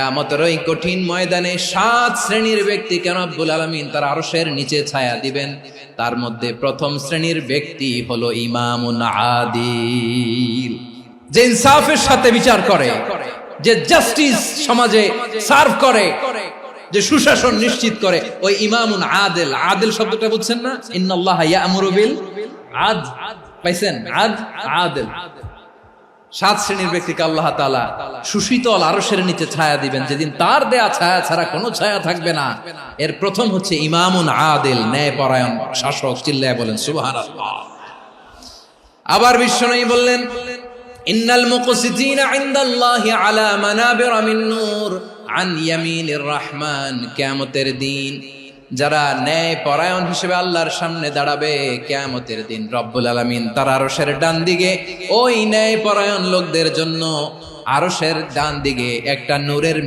কিয়ামতের ওই কঠিন ময়দানে 7 শ্রেণীর ব্যক্তিকে রব্বুল আলামিন তার আরশের নিচে ছায়া দিবেন। তার মধ্যে প্রথম শ্রেণীর ব্যক্তি হলো ইমামুন আদিল, যে ইনসাফের সাথে বিচার করে, যে জাস্টিস সমাজে সার্ভ করে, যে সুশাসন নিশ্চিত করে, ওই ইমামুন আদিল। আদিল শব্দটা বুঝছেন না? ইন্নাল্লাহা ইয়া'মুরু বিল আদল, পাইছেন? আদিল। 7 শ্রেণীর ব্যক্তিকে আল্লাহ তাআলা সুশীতল আরশের নিচে ছায়া দিবেন, যেদিন তার দেয়া ছায়া ছাড়া কোনো ছায়া থাকবে না। এর প্রথম হচ্ছে ইমামুন আদিল, ন্যায়পরায়ণ শাসক। চিল্লায় বলেন সুবহানাল্লাহ। আবার বিশ্বনবী বললেন, ইন্নাল মুকসিতিনা ইনদাল্লাহি আলা মানাবির মিন নূর আন ইয়ামিনির রহমান। কিয়ামতের দিন যারা ন্যায় পরায়ণ হিসেবে আল্লাহর সামনে দাঁড়াবে, কিয়ামতের দিন রব্বুল আলামিন তার আরশের ডান দিকে ওই ন্যায় পরায়ণ লোকদের জন্য আরশের ডান দিকে একটা নূরের